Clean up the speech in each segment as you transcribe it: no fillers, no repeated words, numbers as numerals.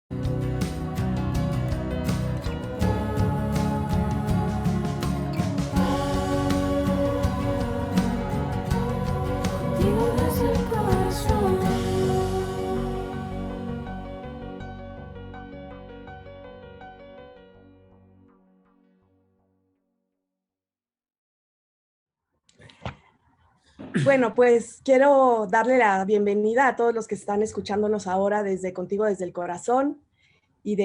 Contigo desde el corazón. Bueno, pues quiero darle la bienvenida a todos los que están escuchándonos ahora desde Contigo desde el Corazón y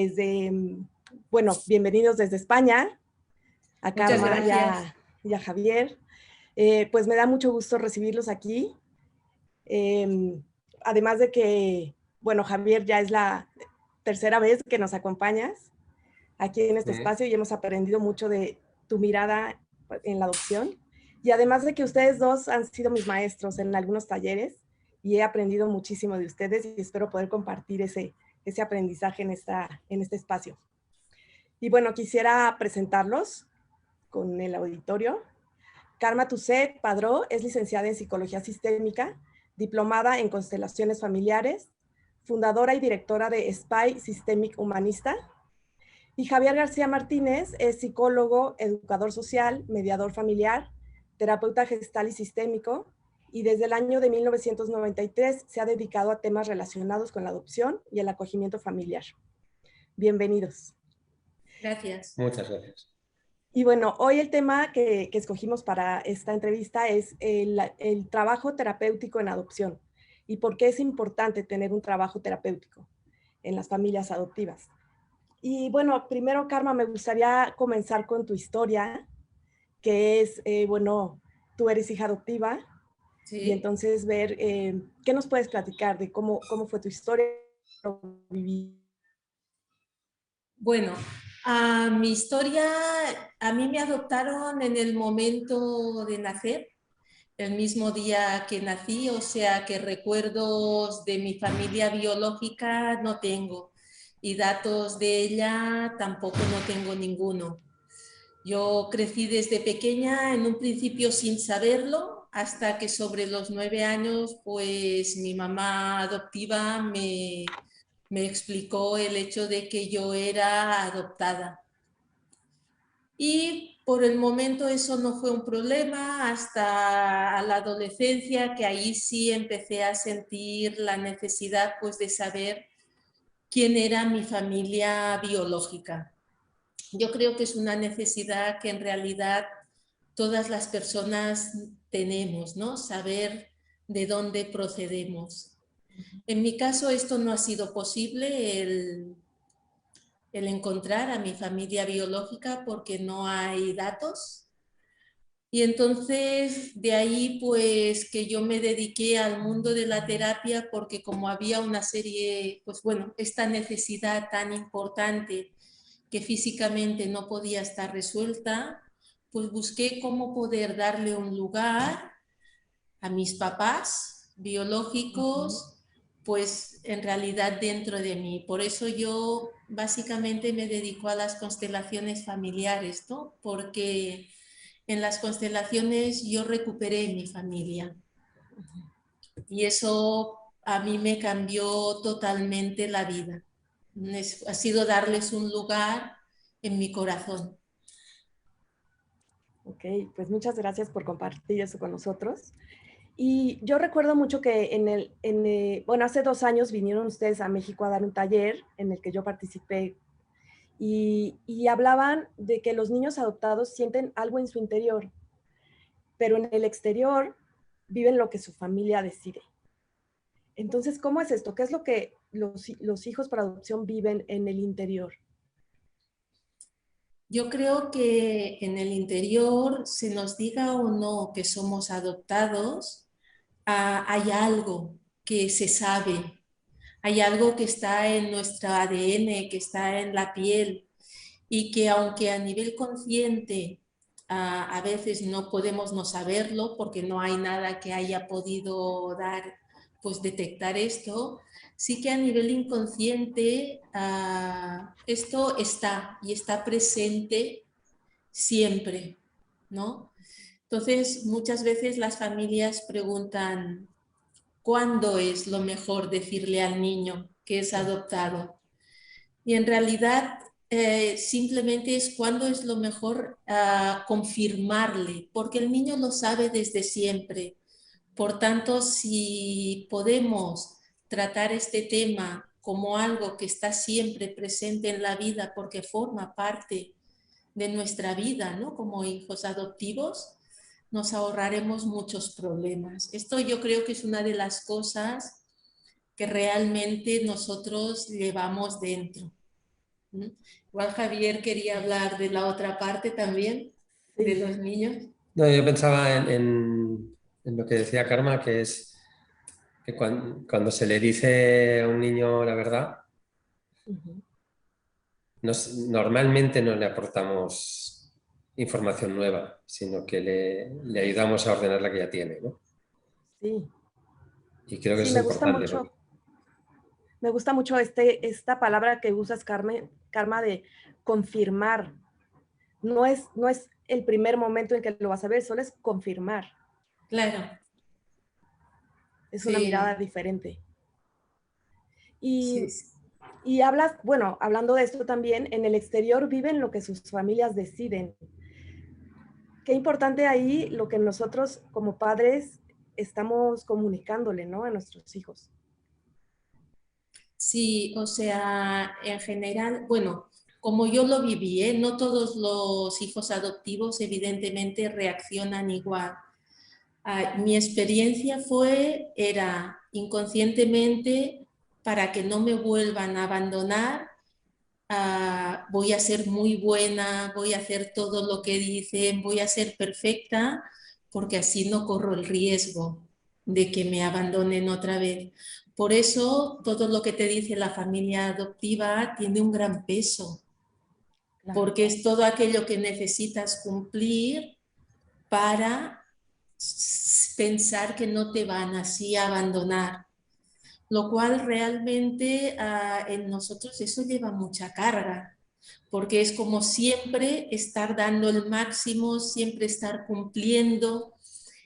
bueno, bienvenidos desde España, a Muchas Karma gracias. y a Javier. Pues me da mucho gusto recibirlos aquí. Además de que, bueno, Javier, ya es la tercera vez que nos acompañas aquí en este espacio y hemos aprendido mucho de tu mirada en la adopción. Y además de que ustedes dos han sido mis maestros en algunos talleres y he aprendido muchísimo de ustedes y espero poder compartir ese aprendizaje en este espacio. Y bueno, quisiera presentarlos con el auditorio. Karma Tuset Padró es licenciada en Psicología Sistémica, diplomada en Constelaciones Familiares, fundadora y directora de SPY Systemic Humanista. Y Javier García Martínez es psicólogo, educador social, mediador familiar, terapeuta gestal y sistémico, y desde el año de 1993 se ha dedicado a temas relacionados con la adopción y el acogimiento familiar. Bienvenidos. Gracias. Muchas gracias. Y bueno, hoy el tema que escogimos para esta entrevista es el trabajo terapéutico en adopción y por qué es importante tener un trabajo terapéutico en las familias adoptivas. Y bueno, primero, Karma, me gustaría comenzar con tu historia, que es, bueno, tú eres hija adoptiva, Sí. y entonces ver qué nos puedes platicar de cómo fue tu historia. Bueno, mi historia, a mí me adoptaron en el momento de nacer, el mismo día que nací, o sea que recuerdos de mi familia biológica no tengo y datos de ella tampoco no tengo ninguno. Yo crecí desde pequeña, en un principio sin saberlo, hasta que sobre los 9 años, pues mi mamá adoptiva me explicó el hecho de que yo era adoptada. Y por el momento eso no fue un problema hasta la adolescencia, que ahí sí empecé a sentir la necesidad pues de saber quién era mi familia biológica. Yo creo que es una necesidad que en realidad todas las personas tenemos, ¿no? Saber de dónde procedemos. En mi caso esto no ha sido posible, el encontrar a mi familia biológica porque no hay datos. Y entonces de ahí pues que yo me dediqué al mundo de la terapia porque como había una serie, pues bueno, esta necesidad tan importante que físicamente no podía estar resuelta, pues busqué cómo poder darle un lugar a mis papás biológicos, pues en realidad dentro de mí. Por eso yo básicamente me dedico a las constelaciones familiares, ¿no? Porque en las constelaciones yo recuperé mi familia. Y eso a mí me cambió totalmente la vida. Ha sido darles un lugar en mi corazón. Ok, pues muchas gracias por compartir eso con nosotros. Y yo recuerdo mucho que bueno, hace 2 años vinieron ustedes a México a dar un taller en el que yo participé y hablaban de que los niños adoptados sienten algo en su interior, pero en el exterior viven lo que su familia decide. Entonces, ¿cómo es esto? ¿Qué es lo que los hijos por adopción viven en el interior? Yo creo que en el interior, se nos diga o no que somos adoptados, hay algo que se sabe, hay algo que está en nuestro ADN, que está en la piel y que aunque a nivel consciente a veces no podemos no saberlo porque no hay nada que haya podido dar, pues detectar esto, sí que a nivel inconsciente esto está y está presente siempre, ¿no? Entonces, muchas veces las familias preguntan, ¿cuándo es lo mejor decirle al niño que es adoptado? Y en realidad simplemente es cuando es lo mejor confirmarle, porque el niño lo sabe desde siempre. Por tanto, si podemos tratar este tema como algo que está siempre presente en la vida porque forma parte de nuestra vida, ¿no? Como hijos adoptivos, nos ahorraremos muchos problemas. Esto yo creo que es una de las cosas que realmente nosotros llevamos dentro. ¿Mm? Igual Javier quería hablar de la otra parte también, de Sí. los niños. No, yo pensaba en lo que decía Karma, que es que cuando se le dice a un niño la verdad, Ujú. normalmente no le aportamos información nueva, sino que le ayudamos a ordenar la que ya tiene, ¿no? Sí, Y creo que sí, eso es importante, ¿no? me gusta mucho esta palabra que usas, Karma, de confirmar. No es el primer momento en que lo vas a ver, solo es confirmar. Claro, Es una mirada sí, diferente. sí, Y, sí. y hablas, bueno, hablando de esto también, en el exterior viven lo que sus familias deciden. Qué importante ahí lo que nosotros como padres estamos comunicándole, ¿no? A nuestros hijos. Sí, o sea, en general, bueno, como yo lo viví, ¿eh? No todos los hijos adoptivos evidentemente reaccionan igual. Mi experiencia era inconscientemente, para que no me vuelvan a abandonar, voy a ser muy buena, voy a hacer todo lo que dicen, voy a ser perfecta, porque así no corro el riesgo de que me abandonen otra vez. Por eso todo lo que te dice la familia adoptiva tiene un gran peso, Claro. porque es todo aquello que necesitas cumplir para pensar que no te van así a abandonar, lo cual realmente en nosotros eso lleva mucha carga, porque es como siempre estar dando el máximo, siempre estar cumpliendo,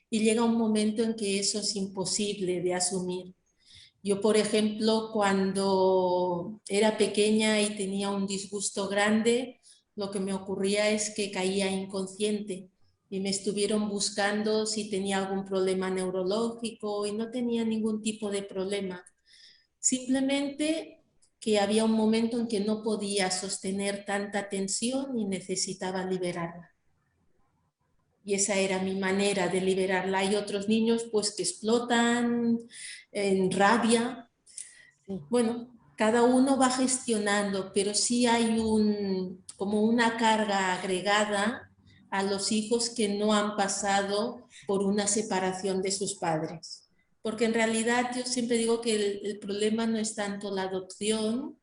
y llega un momento en que eso es imposible de asumir. Yo, por ejemplo, cuando era pequeña y tenía un disgusto grande, lo que me ocurría es que caía inconsciente y me estuvieron buscando si tenía algún problema neurológico, y no tenía ningún tipo de problema. Simplemente que había un momento en que no podía sostener tanta tensión y necesitaba liberarla. Y esa era mi manera de liberarla. Hay otros niños pues que explotan en rabia. Sí. Bueno, cada uno va gestionando, pero sí hay como una carga agregada a los hijos que no han pasado por una separación de sus padres. Porque en realidad yo siempre digo que el problema no es tanto la adopción,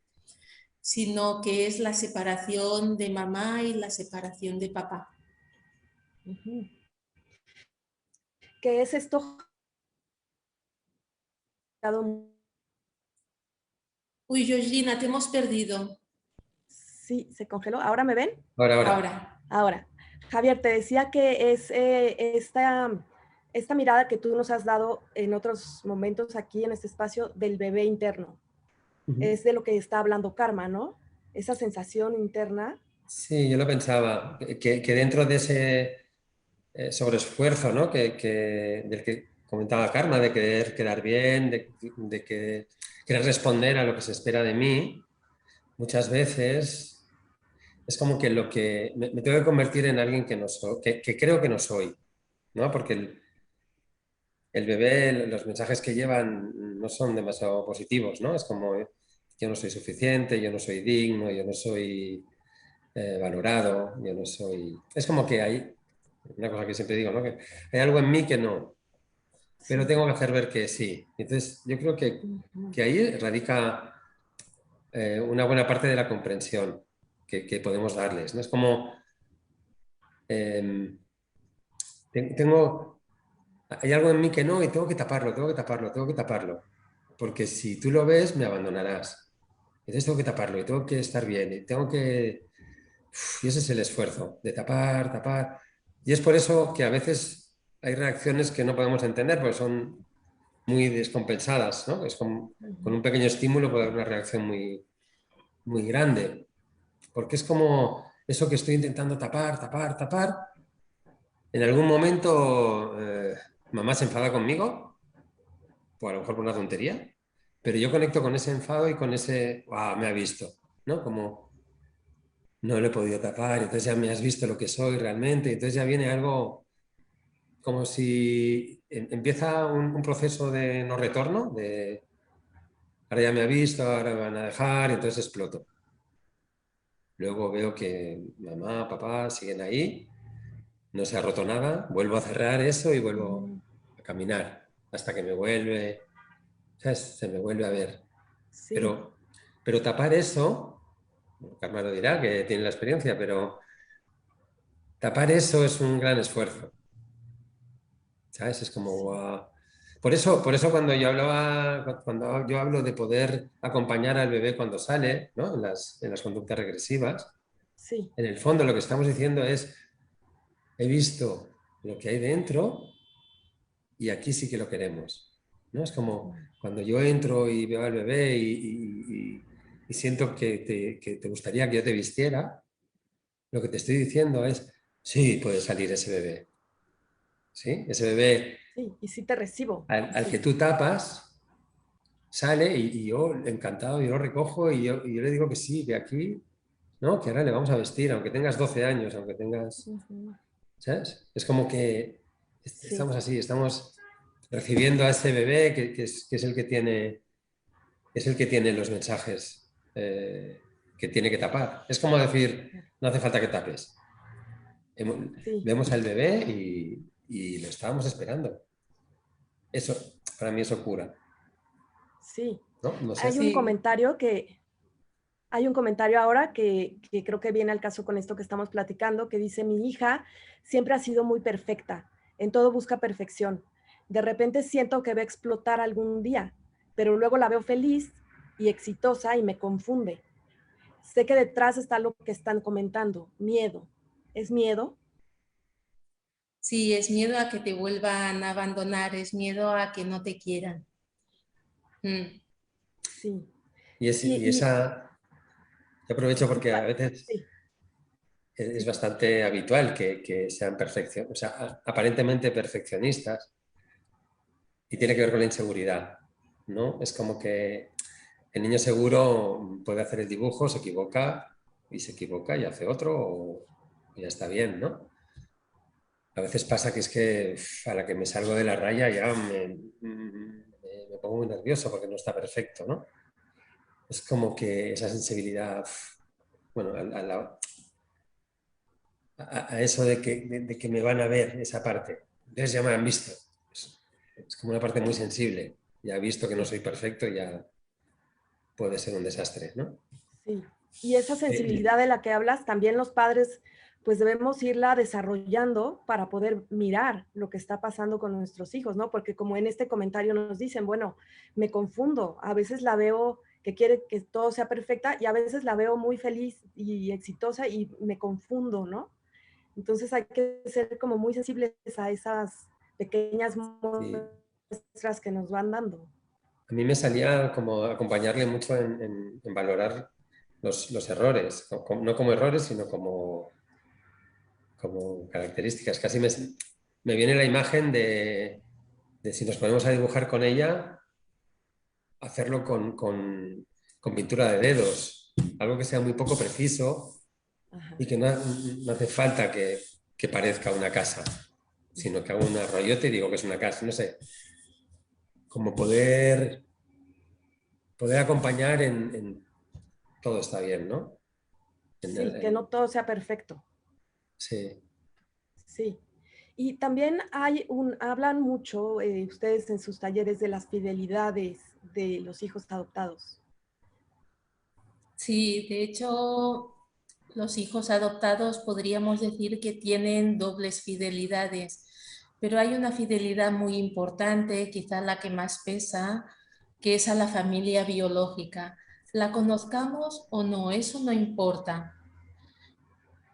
sino que es la separación de mamá y la separación de papá. Ujú. ¿Qué es esto? Uy, Georgina, te hemos perdido. Sí, se congeló. ¿Ahora me ven? Ahora. Ahora. Ahora. Javier, te decía que es esta mirada que tú nos has dado en otros momentos aquí en este espacio del bebé interno. Es de lo que está hablando Karma, ¿no? Esa sensación interna. Sí, yo lo pensaba, que dentro de ese sobreesfuerzo, ¿no? Del que comentaba Karma, de querer quedar bien, de que querer responder a lo que se espera de mí, muchas veces es como que lo que me tengo que convertir en alguien que no soy, que creo que no soy, ¿no? Porque el bebé, los mensajes que llevan no son demasiado positivos, ¿no? Es como, yo no soy suficiente, yo no soy digno, yo no soy valorado, yo no soy... Es como que hay una cosa que siempre digo, ¿no? Que hay algo en mí que no, pero Sí. tengo que hacer ver que sí. Entonces, yo creo que ahí radica una buena parte de la comprensión que podemos darles, ¿no? Es como... tengo... Hay algo en mí que no y tengo que taparlo, tengo que taparlo, tengo que taparlo. Porque si tú lo ves, me abandonarás. Entonces tengo que taparlo y tengo que estar bien y tengo que... Y ese es el esfuerzo, de tapar, tapar. Y es por eso que a veces hay reacciones que no podemos entender, porque son muy descompensadas, ¿no? Es como, con un pequeño estímulo puede haber una reacción muy, muy grande, porque es como eso que estoy intentando tapar, tapar, tapar. En algún momento mamá se enfada conmigo, o a lo mejor por una tontería, pero yo conecto con ese enfado y con ese, ¡ah, me ha visto! ¿No? Como no lo he podido tapar, entonces ya me has visto lo que soy realmente, entonces ya viene algo como si empieza un proceso de no retorno, de ahora ya me ha visto, ahora me van a dejar, y entonces exploto. Luego veo que mamá, papá siguen ahí, no se ha roto nada, vuelvo a cerrar eso y vuelvo a caminar hasta que me vuelve, ¿sabes? Se me vuelve a ver. Sí, Pero tapar eso, Karma lo dirá, que tiene la experiencia, pero tapar eso es un gran esfuerzo, ¿sabes? Es como... guau. Por eso cuando yo hablo de poder acompañar al bebé cuando sale, ¿no? En las conductas regresivas, sí, en el fondo lo que estamos diciendo es, he visto lo que hay dentro y aquí sí que lo queremos, ¿no? Es como cuando yo entro y veo al bebé y siento que te gustaría que yo te vistiera, lo que te estoy diciendo es, sí, puede salir ese bebé, ¿sí? Ese bebé sí, y sí te recibo. al que Sí, tú tapas, sale y yo encantado, yo lo recojo y yo le digo que sí, que aquí, ¿no? Que ahora le vamos a vestir, aunque tengas 12 años, aunque tengas, ujú, ¿sabes? Es como que sí, estamos así, estamos recibiendo a ese bebé que es el que tiene los mensajes que tiene que tapar. Es como decir, no hace falta que tapes. sí, Vemos al bebé y lo estábamos esperando. Eso, para mí eso cura, sí. ¿no? No sé. Hay un Sí, comentario que, hay un comentario ahora que creo que viene al caso con esto que estamos platicando, que dice, mi hija siempre ha sido muy perfecta, en todo busca perfección. De repente siento que va a explotar algún día, pero luego la veo feliz y exitosa y me confunde. Sé que detrás está lo que están comentando, miedo. ¿Es miedo? sí, es miedo a que te vuelvan a abandonar, es miedo a que no te quieran. Mm. Sí. Y Y esa, yo aprovecho porque a veces sí, es sí, bastante habitual que sean o sea, aparentemente perfeccionistas y tiene que ver con la inseguridad, ¿no? Es como que el niño seguro puede hacer el dibujo, se equivoca y hace otro o ya está bien, ¿no? A veces pasa que es que a la que me salgo de la raya ya me pongo muy nervioso porque no está perfecto, ¿no? Es como que esa sensibilidad, bueno, a eso de que me van a ver esa parte. Entonces ya me han visto. Es como una parte muy sensible. Ya he visto que no sí, soy perfecto, ya puede ser un desastre, ¿no? sí. Y esa Eh, sensibilidad de la que hablas, también los padres, pues debemos irla desarrollando para poder mirar lo que está pasando con nuestros hijos, ¿no? Porque como en este comentario nos dicen, bueno, me confundo, a veces la veo que quiere que todo sea perfecta y a veces la veo muy feliz y exitosa y me confundo, ¿no? Entonces hay que ser como muy sensibles a esas pequeñas sí. muestras que nos van dando. A mí me salía como acompañarle mucho en valorar los errores, no como errores, sino como características. Casi me viene la imagen de si nos ponemos a dibujar con ella, hacerlo con pintura de dedos, algo que sea muy poco preciso Ajá. y que no hace falta que parezca una casa, sino que hago un arroyote y digo que es una casa, no sé, como poder acompañar en todo está bien, ¿no? Sí, que no todo sea perfecto. Sí. Sí. Y también hablan mucho ustedes en sus talleres de las fidelidades de los hijos adoptados. Sí, de hecho, los hijos adoptados podríamos decir que tienen dobles fidelidades, pero hay una fidelidad muy importante, quizá la que más pesa, que es a la familia biológica. La conozcamos o no, eso no importa.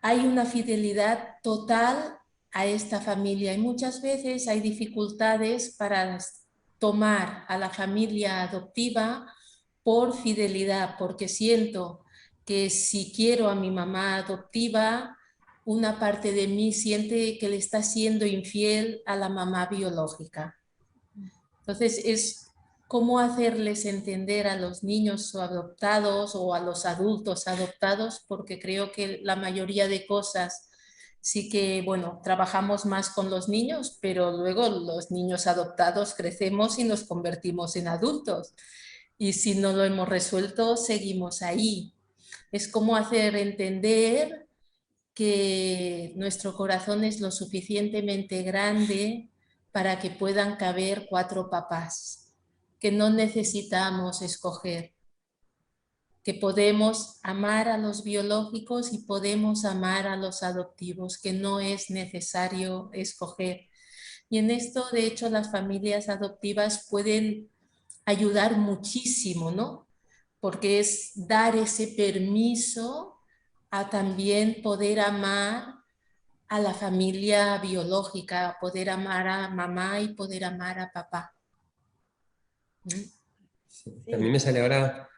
Hay una fidelidad total a esta familia y muchas veces hay dificultades para tomar a la familia adoptiva por fidelidad, porque siento que si quiero a mi mamá adoptiva, una parte de mí siente que le está siendo infiel a la mamá biológica. Entonces es cómo hacerles entender a los niños adoptados o a los adultos adoptados, porque creo que la mayoría de cosas sí que, bueno, trabajamos más con los niños, pero luego los niños adoptados crecemos y nos convertimos en adultos. Y si no lo hemos resuelto, seguimos ahí. Es como hacer entender que nuestro corazón es lo suficientemente grande para que puedan caber 4 papás, que no necesitamos escoger, que podemos amar a los biológicos y podemos amar a los adoptivos, que no es necesario escoger. Y en esto, de hecho, las familias adoptivas pueden ayudar muchísimo, ¿no? Porque es dar ese permiso a también poder amar a la familia biológica, poder amar a mamá y poder amar a papá. Sí. A mí me sale ahora,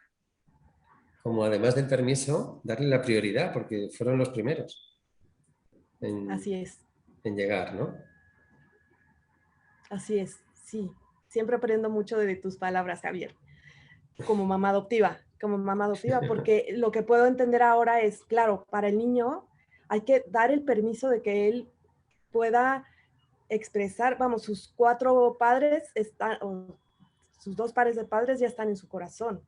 como además del permiso, darle la prioridad, porque fueron los primeros Así es, en llegar, ¿no? así es, sí. Siempre aprendo mucho de tus palabras, Javier, como mamá adoptiva, porque lo que puedo entender ahora es, claro, para el niño hay que dar el permiso de que él pueda expresar, vamos, sus 4 padres están, o sus 2 pares de padres ya están en su corazón.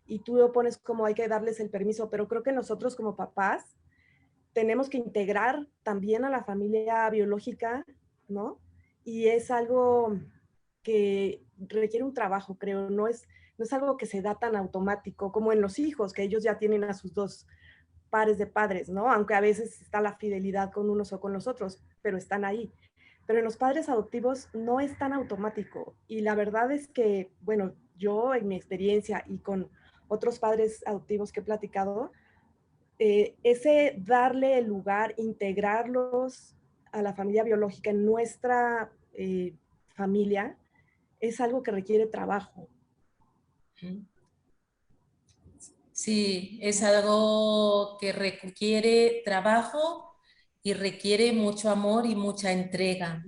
Y tú lo pones como hay que darles el permiso, pero creo que nosotros como papás tenemos que integrar también a la familia biológica, ¿no? Y es algo que requiere un trabajo, creo, no es algo que se da tan automático como en los hijos, que ellos ya tienen a sus 2 pares de padres, ¿no? Aunque a veces está la fidelidad con unos o con los otros, pero están ahí. Pero en los padres adoptivos no es tan automático. Y la verdad es que, bueno, yo en mi experiencia y con otros padres adoptivos que he platicado, ese darle el lugar, integrarlos a la familia biológica en nuestra familia, es algo que requiere trabajo. Sí, es algo que requiere trabajo y requiere mucho amor y mucha entrega,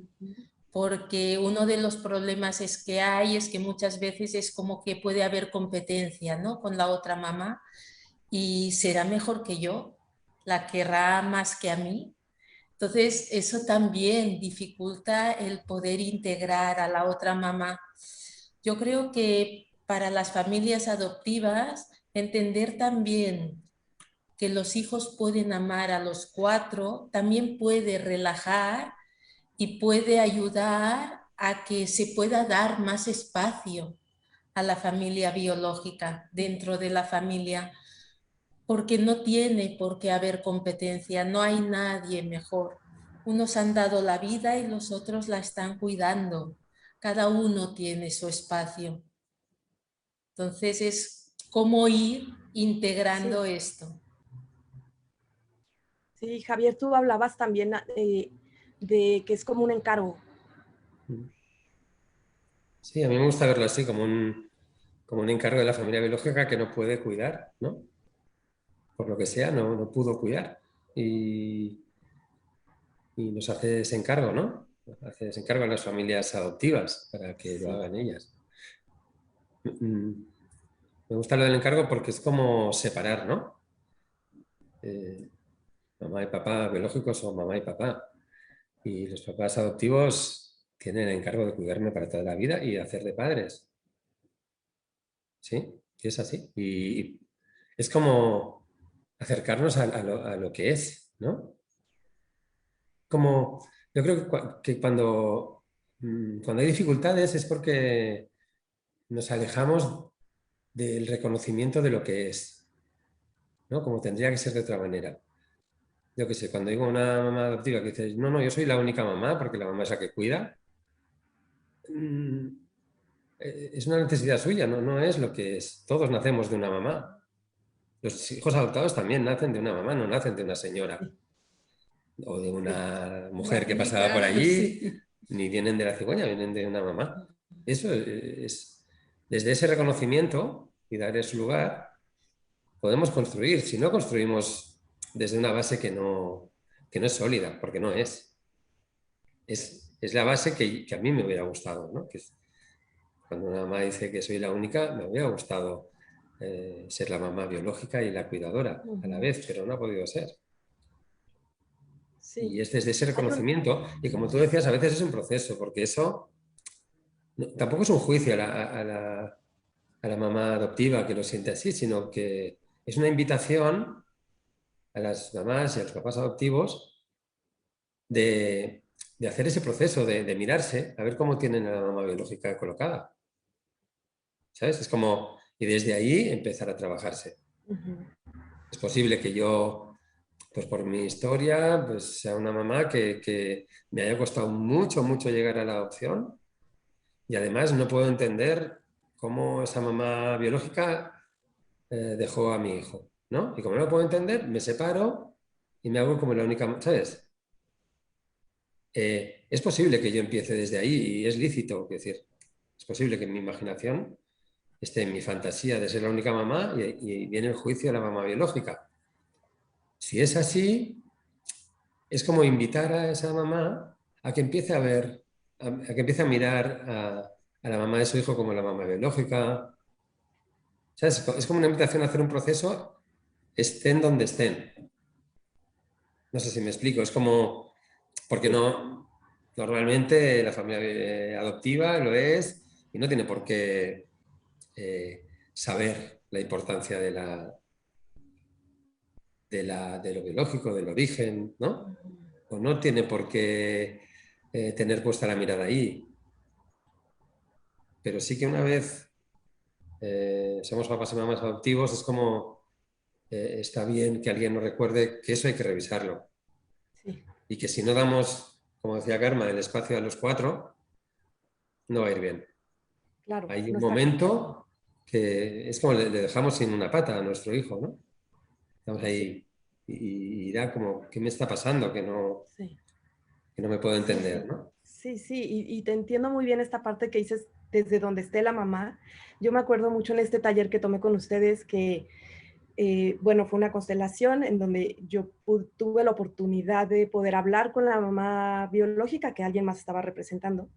porque uno de los problemas es que muchas veces es como que puede haber competencia, ¿no? Con la otra mamá y será mejor que yo, la querrá más que a mí. Entonces, eso también dificulta el poder integrar a la otra mamá. Yo creo que para las familias adoptivas, entender también que los hijos pueden amar a los 4, también puede relajar y puede ayudar a que se pueda dar más espacio a la familia biológica dentro de la familia, porque no tiene por qué haber competencia, no hay nadie mejor. Unos han dado la vida y los otros la están cuidando. Cada uno tiene su espacio. Entonces es cómo ir integrando esto. Sí, Javier, tú hablabas también de que es como un encargo. Sí, a mí me gusta verlo así, como un encargo de la familia biológica que no puede cuidar, ¿no? Por lo que sea, no pudo cuidar. Y nos hace ese encargo, ¿no? Hace ese encargo a las familias adoptivas para que lo hagan ellas. Me gusta lo del encargo porque es como separar, ¿no? Mamá y papá biológicos son mamá y papá. Y los papás adoptivos tienen el encargo de cuidarme para toda la vida y hacer de padres. Sí, es así. Y es como acercarnos a lo que es, ¿no? Como, yo creo que cuando hay dificultades es porque nos alejamos del reconocimiento de lo que es, ¿no? Como tendría que ser de otra manera. Yo qué sé, cuando digo a una mamá adoptiva que dice, no, yo soy la única mamá porque la mamá es la que cuida, es una necesidad suya, no es lo que es. Todos nacemos de una mamá. Los hijos adoptados también nacen de una mamá, no nacen de una señora o de una mujer que pasaba por allí, ni vienen de la cigüeña, vienen de una mamá. Eso es, desde ese reconocimiento y darle su lugar, podemos construir. Si no construimos desde una base que no es sólida, porque no es. Es la base que a mí me hubiera gustado, ¿no? Cuando una mamá dice que soy la única, me hubiera gustado ser la mamá biológica y la cuidadora a la vez, pero no ha podido ser. Sí. Y es desde ese reconocimiento, y como tú decías, a veces es un proceso, porque eso tampoco es un juicio a la mamá adoptiva que lo siente así, sino que es una invitación a las mamás y a los papás adoptivos de hacer ese proceso, de mirarse, a ver cómo tienen a la mamá biológica colocada. ¿Sabes? Es como, y desde ahí empezar a trabajarse. Es posible que yo, pues por mi historia, pues sea una mamá que me haya costado mucho, mucho llegar a la adopción, y además no puedo entender cómo esa mamá biológica dejó a mi hijo, ¿no? Y como no lo puedo entender, me separo y me hago como la única, ¿sabes? Es posible que yo empiece desde ahí y es lícito, es decir, es posible que en mi imaginación esté en mi fantasía de ser la única mamá y viene el juicio de la mamá biológica. Si es así, es como invitar a esa mamá a que empiece a ver, a que empiece a mirar a la mamá de su hijo como la mamá biológica. ¿Sabes? Es como una invitación a hacer un proceso, estén donde estén. No sé si me explico, es como, porque no, normalmente la familia adoptiva lo es y no tiene por qué saber la importancia de lo biológico, del origen, ¿no? O no tiene por qué tener puesta la mirada ahí. Pero sí que una vez somos papás y mamás adoptivos, es como está bien que alguien nos recuerde que eso hay que revisarlo. Sí. Y que si no damos, como decía Karma, el espacio a los 4, no va a ir bien. Claro, Hay un no está. momento que es como le dejamos sin una pata a nuestro hijo, ¿no? Estamos ahí y dirá como, ¿qué me está pasando? Sí. Que no me puedo entender, ¿no? Sí, sí, y te entiendo muy bien esta parte que dices desde donde esté la mamá. Yo me acuerdo mucho en este taller que tomé con ustedes que, bueno, fue una constelación en donde yo tuve la oportunidad de poder hablar con la mamá biológica que alguien más estaba representando.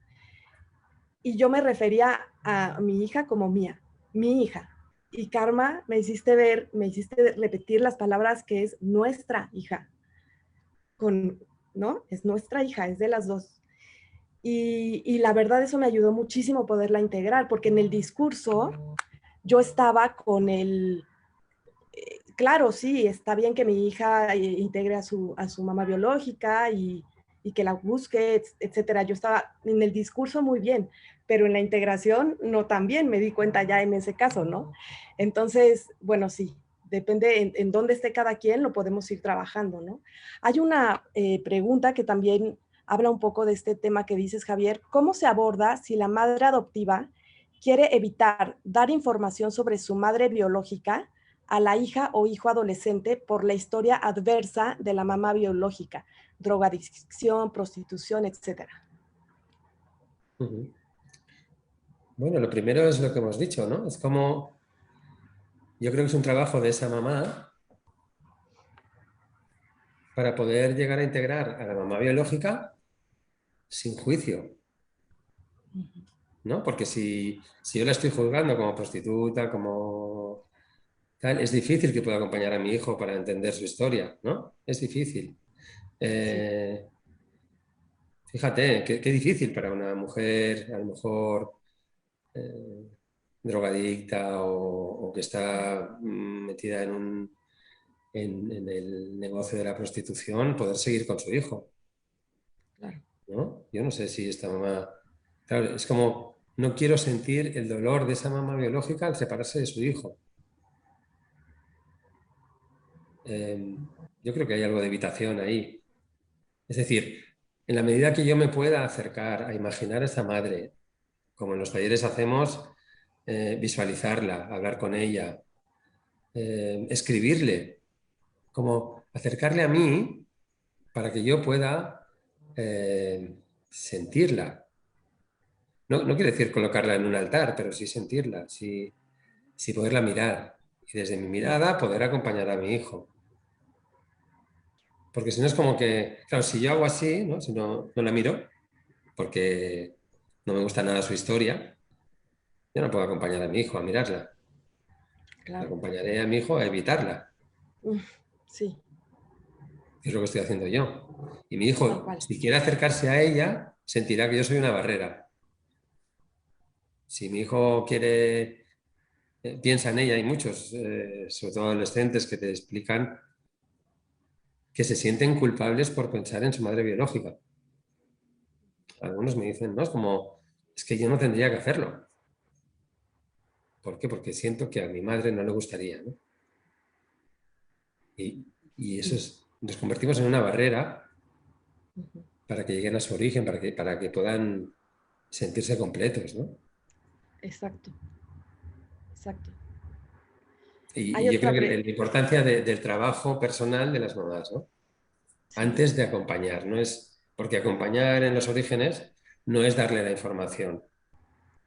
Y yo me refería a mi hija como mía, mi hija. Y Karma, me hiciste repetir las palabras que es nuestra hija. ¿No? Es nuestra hija, es de las dos. Y la verdad eso me ayudó muchísimo poderla integrar, porque en el discurso yo estaba con claro, sí, está bien que mi hija integre a su mamá biológica y que la busque, etcétera. Yo estaba en el discurso muy bien, pero en la integración no tan bien, me di cuenta ya en ese caso, ¿no? Entonces, bueno, sí, depende en dónde esté cada quien, lo podemos ir trabajando, ¿no? Hay una pregunta que también habla un poco de este tema que dices, Javier. ¿Cómo se aborda si la madre adoptiva quiere evitar dar información sobre su madre biológica a la hija o hijo adolescente por la historia adversa de la mamá biológica, drogadicción, prostitución, etcétera? Uh-huh. Bueno, lo primero es lo que hemos dicho, ¿no? Es como, yo creo que es un trabajo de esa mamá para poder llegar a integrar a la mamá biológica sin juicio, ¿no? Porque si yo la estoy juzgando como prostituta, como tal, es difícil que pueda acompañar a mi hijo para entender su historia, ¿no? Es difícil. Fíjate, qué difícil para una mujer, a lo mejor drogadicta o que está metida en el negocio de la prostitución, poder seguir con su hijo. Claro. ¿No? Yo no sé si esta mamá... Claro, es como, no quiero sentir el dolor de esa mamá biológica al separarse de su hijo. Yo creo que hay algo de evitación ahí. Es decir, en la medida que yo me pueda acercar a imaginar a esa madre, como en los talleres hacemos, visualizarla, hablar con ella, escribirle, como acercarle a mí para que yo pueda sentirla. No quiere decir colocarla en un altar, pero sí sentirla, sí poderla mirar y desde mi mirada poder acompañar a mi hijo. Porque si no es como que, claro, si yo hago así, ¿no? Si no la miro, porque no me gusta nada su historia, yo no puedo acompañar a mi hijo a mirarla. Claro. Acompañaré a mi hijo a evitarla. Sí, Es lo que estoy haciendo yo. Y mi tal hijo, cual. si quiere acercarse a ella, sentirá que yo soy una barrera. Si mi hijo quiere, piensa en ella, hay muchos, sobre todo adolescentes, que te explican que se sienten culpables por pensar en su madre biológica. Algunos me dicen, no, es que yo no tendría que hacerlo. ¿Por qué? Porque siento que a mi madre no le gustaría, ¿no? Y eso nos convertimos en una barrera Ujú. para que lleguen a su origen, para que puedan sentirse completos, ¿no? Exacto, exacto. Hay Y yo creo otra que pre... la importancia del trabajo personal de las mamás, ¿no? Sí, Antes de acompañar, no es, porque acompañar en los orígenes no es darle la información,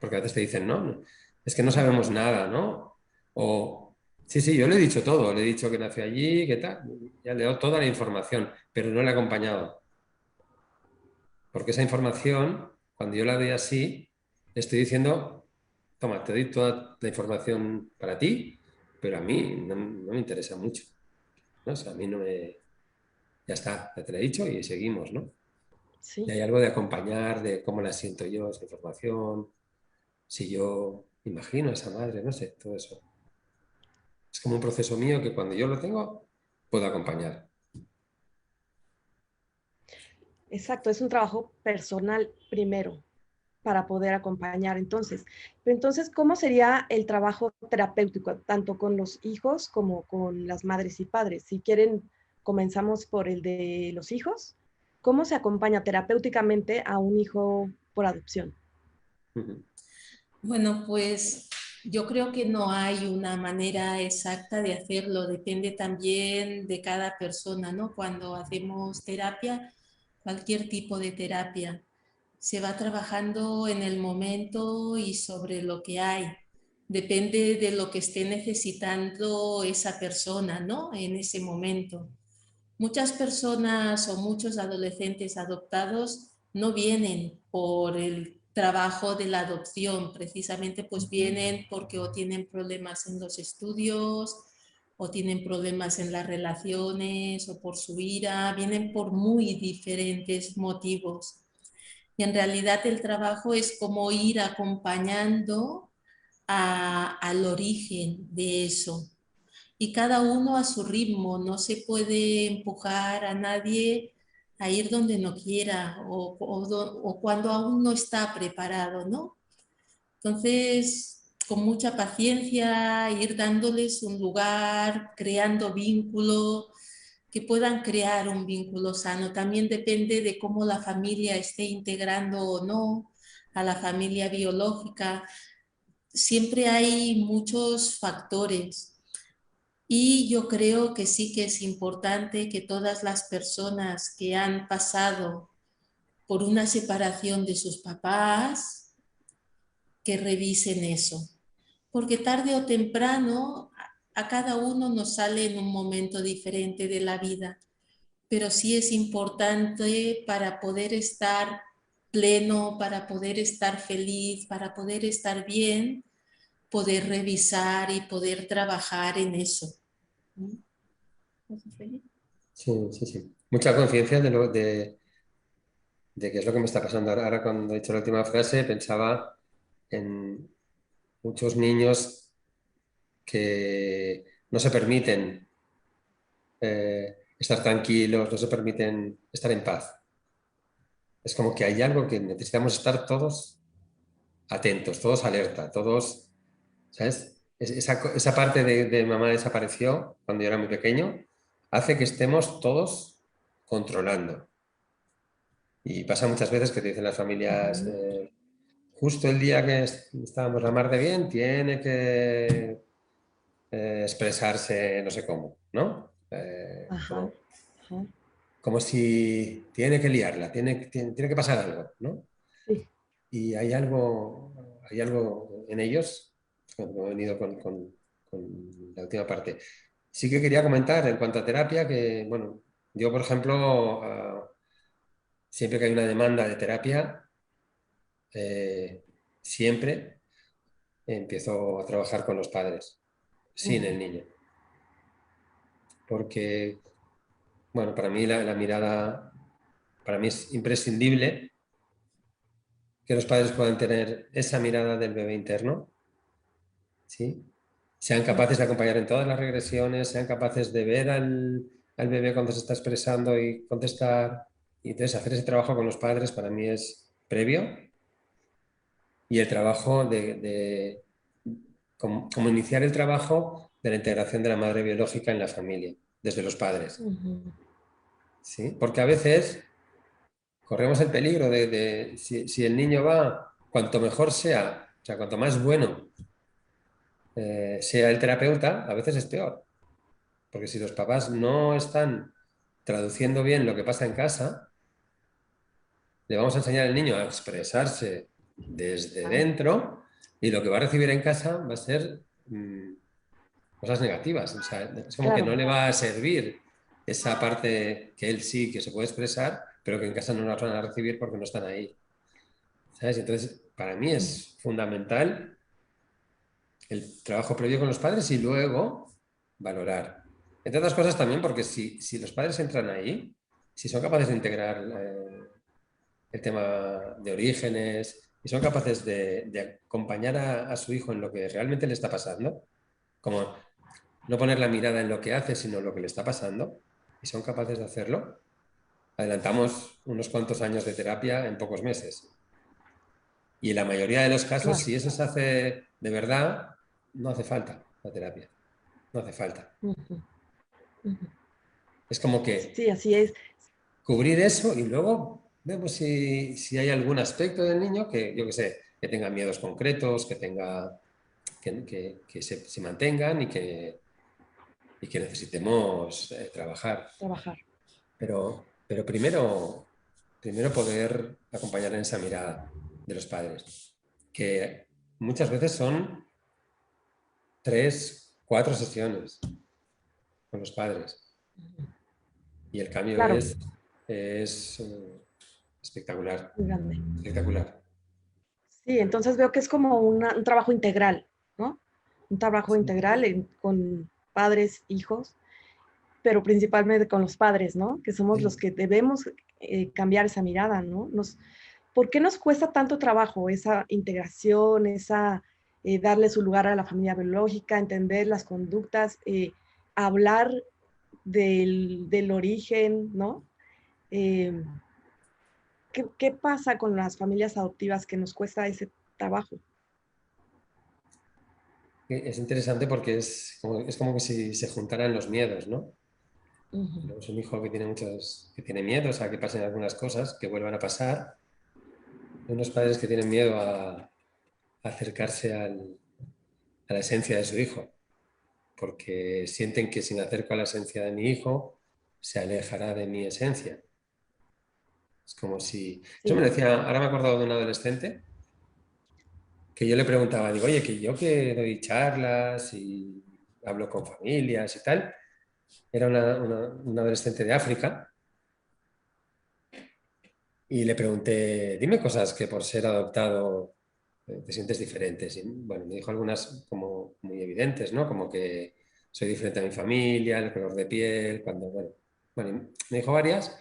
porque a veces te dicen, no, es que no sabemos nada, ¿no? O, sí, sí, yo le he dicho todo, le he dicho que nació allí, que tal, ya le he dado toda la información, pero no le he acompañado. Porque esa información, cuando yo la doy así, estoy diciendo, toma, te doy toda la información para ti, pero a mí no me interesa mucho, ¿no? O sea, a mí no me... Ya está, ya te lo he dicho y seguimos, ¿no? Y sí, hay algo de acompañar, de cómo la siento yo, esa información, si yo imagino a esa madre, no sé, todo eso. Es como un proceso mío que cuando yo lo tengo, puedo acompañar. exacto. Es un trabajo personal primero para poder acompañar. Entonces, pero entonces, ¿cómo sería el trabajo terapéutico, tanto con los hijos como con las madres y padres? Si quieren, comenzamos por el de los hijos. ¿Cómo se acompaña terapéuticamente a un hijo por adopción? Ujú. Bueno, pues yo creo que no hay una manera exacta de hacerlo, depende también de cada persona, ¿no? Cuando hacemos terapia, cualquier tipo de terapia, se va trabajando en el momento y sobre lo que hay. Depende de lo que esté necesitando esa persona, ¿no? En ese momento. Muchas personas o muchos adolescentes adoptados no vienen por el trabajo de la adopción, precisamente pues vienen porque o tienen problemas en los estudios o tienen problemas en las relaciones o por su ira, vienen por muy diferentes motivos. Y en realidad el trabajo es como ir acompañando al origen de eso, y cada uno a su ritmo, no se puede empujar a nadie a ir donde no quiera o cuando aún no está preparado, ¿no? Entonces, con mucha paciencia, ir dándoles un lugar, creando vínculo, que puedan crear un vínculo sano. También depende de cómo la familia esté integrando o no a la familia biológica. Siempre hay muchos factores. Y yo creo que sí que es importante que todas las personas que han pasado por una separación de sus papás, que revisen eso. Porque tarde o temprano a cada uno nos sale en un momento diferente de la vida. Pero sí es importante para poder estar pleno, para poder estar feliz, para poder estar bien, poder revisar y poder trabajar en eso. Sí, sí, sí. Mucha conciencia de qué es lo que me está pasando. Ahora, cuando he dicho la última frase, pensaba en muchos niños que no se permiten estar tranquilos, no se permiten estar en paz. Es como que hay algo que necesitamos estar todos atentos, todos alerta, todos, ¿sabes? Esa parte de mamá desapareció cuando yo era muy pequeño, hace que estemos todos controlando. Y pasa muchas veces que te dicen las familias, justo el día que estábamos la mar de bien, tiene que expresarse no sé cómo, ¿no? Ajá, ajá. Como si tiene que liarla, tiene que pasar algo, ¿no? Sí, Y hay algo en ellos, cuando he venido con con la última parte. Sí que quería comentar en cuanto a terapia que, bueno, yo, por ejemplo, siempre que hay una demanda de terapia, siempre empiezo a trabajar con los padres, sin el niño. Porque, bueno, para mí la mirada, para mí es imprescindible que los padres puedan tener esa mirada del bebé interno, ¿sí? Sean capaces de acompañar en todas las regresiones, sean capaces de ver al bebé cuando se está expresando y contestar. Y entonces hacer ese trabajo con los padres para mí es previo. Y el trabajo como iniciar el trabajo de la integración de la madre biológica en la familia, desde los padres. ¿Sí? Porque a veces corremos el peligro si el niño va, cuanto mejor sea, o sea, cuanto más bueno sea el terapeuta, a veces es peor. Porque si los papás no están traduciendo bien lo que pasa en casa, le vamos a enseñar al niño a expresarse desde dentro y lo que va a recibir en casa va a ser cosas negativas. O sea, es como que no le va a servir esa parte que él sí que se puede expresar, pero que en casa no la van a recibir porque no están ahí. ¿Sabes? Entonces, para mí es fundamental el trabajo previo con los padres y luego valorar. Entre otras cosas también porque si los padres entran ahí, si son capaces de integrar el tema de orígenes y son capaces de acompañar a su hijo en lo que realmente le está pasando, como no poner la mirada en lo que hace, sino en lo que le está pasando, y son capaces de hacerlo, adelantamos unos cuantos años de terapia en pocos meses. Y en la mayoría de los casos, si eso se hace de verdad, no hace falta la terapia. No hace falta. Es como que Sí, así es. cubrir eso y luego vemos si hay algún aspecto del niño que, yo qué sé, que tenga miedos concretos, que tenga que se mantengan y que necesitemos trabajar. Pero primero poder acompañar en esa mirada de los padres, que muchas veces son 3, 4 sesiones con los padres. Y el cambio es espectacular. Grande. Espectacular. Sí, entonces veo que es como un trabajo integral, ¿no? Un trabajo integral con padres, hijos, pero principalmente con los padres, ¿no? Que somos los que debemos cambiar esa mirada, ¿no? ¿Por qué nos cuesta tanto trabajo esa integración, darle su lugar a la familia biológica, entender las conductas, hablar del origen, ¿no? ¿Qué pasa con las familias adoptivas que nos cuesta ese trabajo? Es interesante porque es como que si se juntaran los miedos, ¿no? Tenemos un hijo que tiene miedos a que pasen algunas cosas, que vuelvan a pasar. Hay unos padres que tienen miedo a acercarse a la esencia de su hijo, porque sienten que si me acerco a la esencia de mi hijo, se alejará de mi esencia. Es como si... Eso me lo decía, ahora me he acordado de un adolescente que yo le preguntaba, digo, oye, que yo que doy charlas y hablo con familias y tal, era una adolescente de África, y le pregunté, dime cosas que por ser adoptado te sientes diferentes. Y bueno, me dijo algunas como muy evidentes, ¿no? Como que soy diferente a mi familia, el color de piel, bueno, me dijo varias.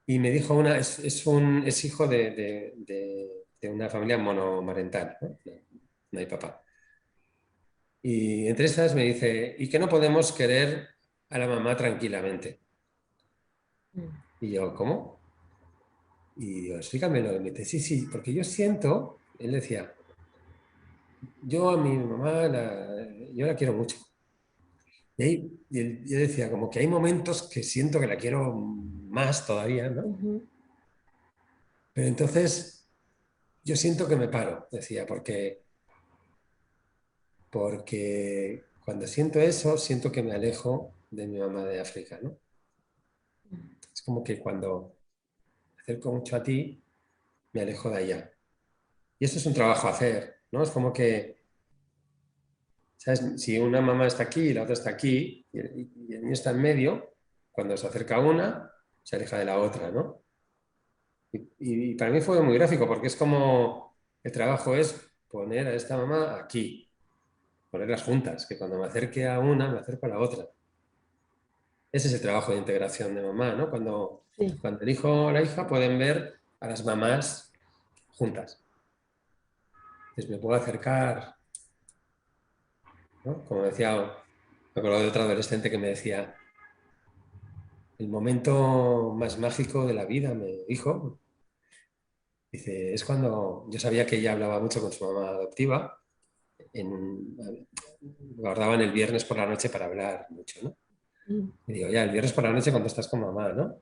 Y me dijo es hijo de una familia monomarental, ¿no? No hay papá. Y entre estas me dice, ¿y que no podemos querer a la mamá tranquilamente? Y yo, ¿cómo? Y yo, explícamelo. Y me dice, sí, porque yo siento, él decía, yo a mi mamá, yo la quiero mucho. Yo decía, como que hay momentos que siento que la quiero más todavía, ¿no? Pero entonces yo siento que me paro, decía, porque cuando siento eso, siento que me alejo de mi mamá de África, ¿no? Es como que cuando me acerco mucho a ti, me alejo de allá. Y eso es un trabajo a hacer, ¿no? Es como que ¿sabes? Si una mamá está aquí y la otra está aquí y el niño está en medio, cuando se acerca una, se aleja de la otra, ¿no? Y para mí fue muy gráfico porque es como el trabajo es poner a esta mamá aquí, ponerlas juntas, que cuando me acerque a una, me acerco a la otra. Ese es el trabajo de integración de mamá, ¿no? Cuando Sí, el hijo o la hija pueden ver a las mamás juntas. Entonces me puedo acercar, ¿no? Como decía, me acuerdo de otro adolescente que me decía, el momento más mágico de la vida, me dijo, dice, es cuando yo sabía que ella hablaba mucho con su mamá adoptiva, guardaban el viernes por la noche para hablar mucho, ¿no? mm, Y digo, ya, el viernes por la noche cuando estás con mamá, ¿no?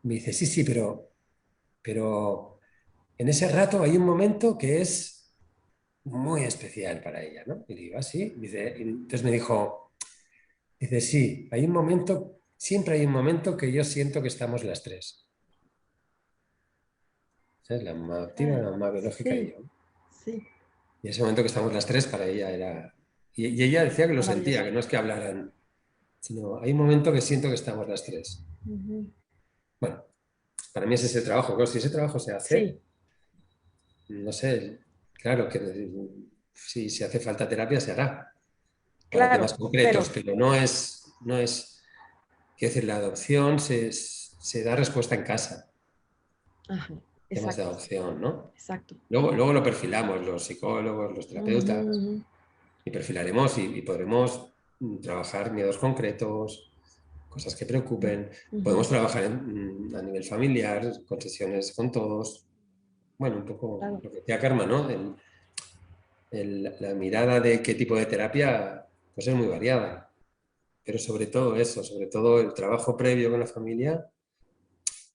Me dice, sí, sí, pero en ese rato hay un momento que es muy especial para ella, ¿no? Y digo, ¿ah, sí? Dice, y entonces me dijo, dice, sí, hay un momento, siempre hay un momento que yo siento que estamos las tres. ¿Sabes? La mamá adoptiva, la mamá biológica y sí, yo. sí, Y ese momento que estamos las tres para ella era... Y ella decía que lo sentía, maravilloso. que no es que hablaran, sino hay un momento que siento que estamos las tres. Ujú. Bueno, para mí es ese trabajo. Claro, si ese trabajo se hace, Sí, no sé, claro que si se hace falta terapia se hará para temas claro, concretos, pero, pero quiero decir, la adopción se da respuesta en casa, ajá, temas de exacto, adopción, ¿no? exacto. Luego lo perfilamos, los psicólogos, los Ujú, terapeutas, ujú, y perfilaremos y podremos trabajar miedos concretos, cosas que preocupen. ujú, Podemos trabajar a nivel familiar, con sesiones con todos. Bueno, un poco claro, lo que decía Karma, ¿no? La mirada de qué tipo de terapia pues es muy variada, pero sobre todo eso, sobre todo el trabajo previo con la familia.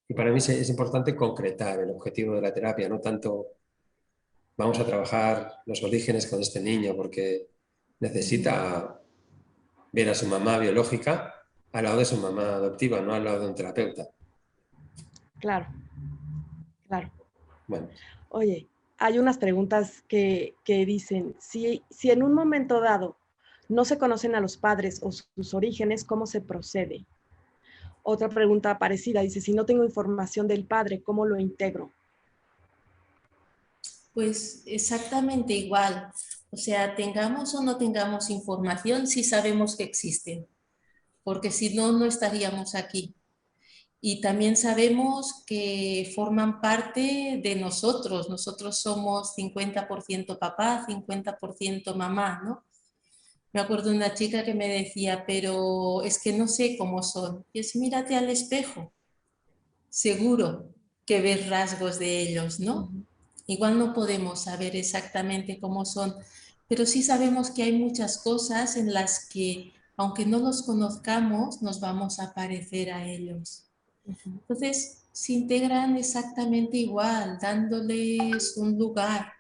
Y para mí es importante concretar el objetivo de la terapia, no tanto vamos a trabajar los orígenes con este niño porque ujú, necesita ver a su mamá biológica al lado de su mamá adoptiva, no al lado de un terapeuta. claro, claro. Bueno, Oye, hay unas preguntas que dicen, si en un momento dado no se conocen a los padres o sus orígenes, ¿cómo se procede? Otra pregunta parecida dice, si no tengo información del padre, ¿cómo lo integro? Pues exactamente igual. O sea, tengamos o no tengamos información, sí sabemos que existen, porque si no, no estaríamos aquí. Y también sabemos que forman parte de nosotros. Nosotros somos 50% papá, 50% mamá, ¿no? Me acuerdo de una chica que me decía, pero es que no sé cómo son. Y es, mírate al espejo, seguro que ves rasgos de ellos, ¿no? Ujú, Igual no podemos saber exactamente cómo son, pero sí sabemos que hay muchas cosas en las que, aunque no los conozcamos, nos vamos a parecer a ellos. ujú, Entonces, se integran exactamente igual, dándoles un lugar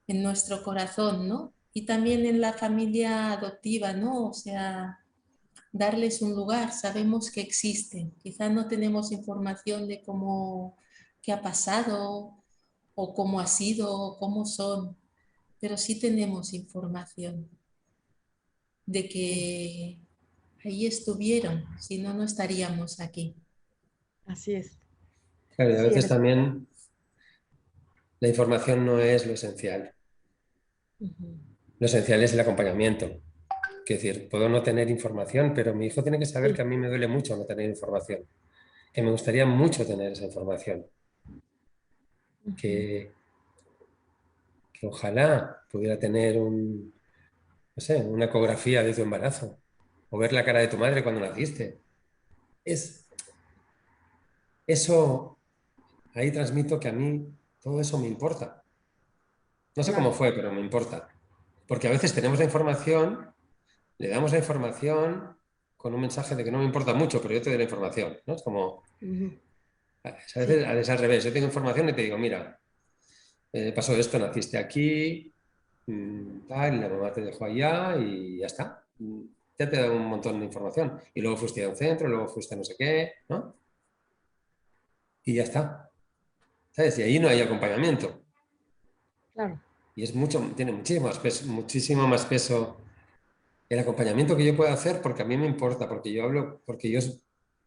en nuestro corazón, ¿no? Y también en la familia adoptiva, ¿no? O sea, darles un lugar, sabemos que existen. Quizá no tenemos información de cómo, qué ha pasado o cómo ha sido o cómo son, pero sí tenemos información de sí, que ahí estuvieron, si no, no estaríamos aquí. así es. claro, y a Sí, veces también la información no es lo esencial. ujú, Lo esencial es el acompañamiento. Es decir, puedo no tener información, pero mi hijo tiene que saber que sí, a mí me duele mucho no tener información, que me gustaría mucho tener esa información, ujú, que, que ojalá pudiera tener no sé, una ecografía de tu embarazo o ver la cara de tu madre cuando naciste. Es, eso, ahí transmito que a mí todo eso me importa. No sé cómo claro, fue, pero me importa. Porque a veces tenemos la información, le damos la información con un mensaje de que no me importa mucho, pero yo te doy la información, ¿no? Es como, ujú, a sí, veces es al revés. Yo tengo información y te digo, mira, pasó esto, naciste aquí, tal, y la mamá te dejó allá y ya está. Ya te da un montón de información. Y luego fuiste a un centro, luego fuiste a no sé qué, ¿no? Y ya está. ¿Sabes? Y ahí no hay acompañamiento. claro. y tiene muchísimo más peso el acompañamiento que yo pueda hacer, porque a mí me importa, porque yo hablo, porque yo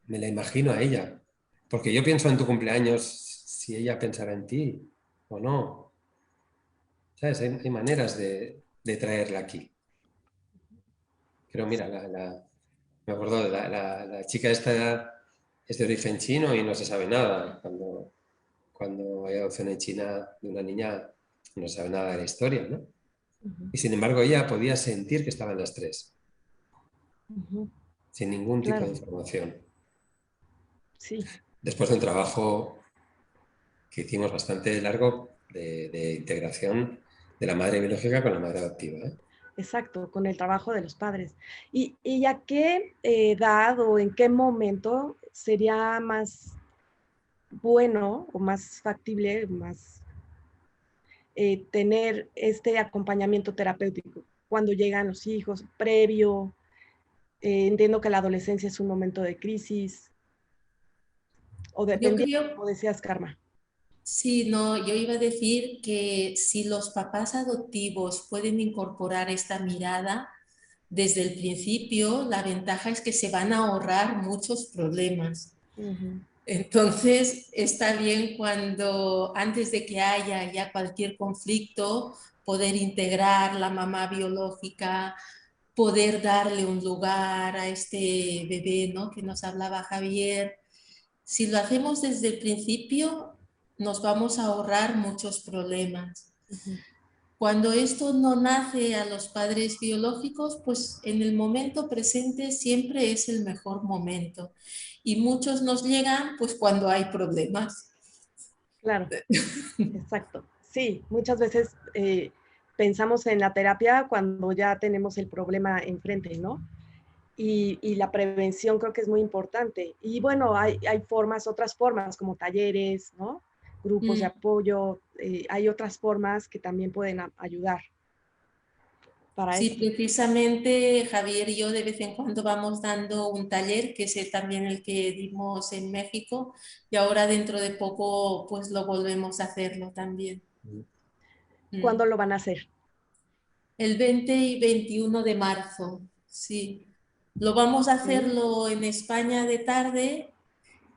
me la imagino a ella, porque yo pienso en tu cumpleaños, si ella pensará en ti o no. ¿Sabes? Hay maneras de traerla aquí. Pero mira, me acuerdo de la chica esta es de origen chino y no se sabe nada. Cuando hay adopción en China de una niña, no se sabe nada de la historia, ¿no? Ujú, Y sin embargo ella podía sentir que estaban las tres, ujú. sin ningún tipo de Claro, información. sí, Después de un trabajo que hicimos bastante largo de integración de la madre biológica con la madre adoptiva, ¿eh? exacto, con el trabajo de los padres. ¿Y a qué edad o en qué momento sería más bueno o más factible, más tener este acompañamiento terapéutico? Cuando llegan los hijos, previo, entiendo que la adolescencia es un momento de crisis, o Yo dependiendo, creo, como decías, Karma. sí, no, yo iba a decir que si los papás adoptivos pueden incorporar esta mirada desde el principio, la ventaja es que se van a ahorrar muchos problemas. Ujú, Entonces, está bien cuando antes de que haya ya cualquier conflicto, poder integrar la mamá biológica, poder darle un lugar a este bebé, ¿no? Que nos hablaba Javier. Si lo hacemos desde el principio, nos vamos a ahorrar muchos problemas. ujú. Cuando esto no nace a los padres biológicos, pues en el momento presente siempre es el mejor momento. Y muchos nos llegan pues cuando hay problemas. Claro, exacto. Sí, muchas veces pensamos en la terapia cuando ya tenemos el problema enfrente, ¿no? Y la prevención creo que es muy importante. Y bueno, hay formas, otras formas como talleres, ¿no? Grupos de Mm. apoyo, hay otras formas que también pueden ayudar para Sí, esto. precisamente Javier y yo de vez en cuando vamos dando un taller, que es también el que dimos en México, y ahora dentro de poco pues lo volvemos a hacerlo también. ¿Cuándo Mm. lo van a hacer? El 20 y 21 de marzo, sí. Lo vamos a Sí, hacerlo en España de tarde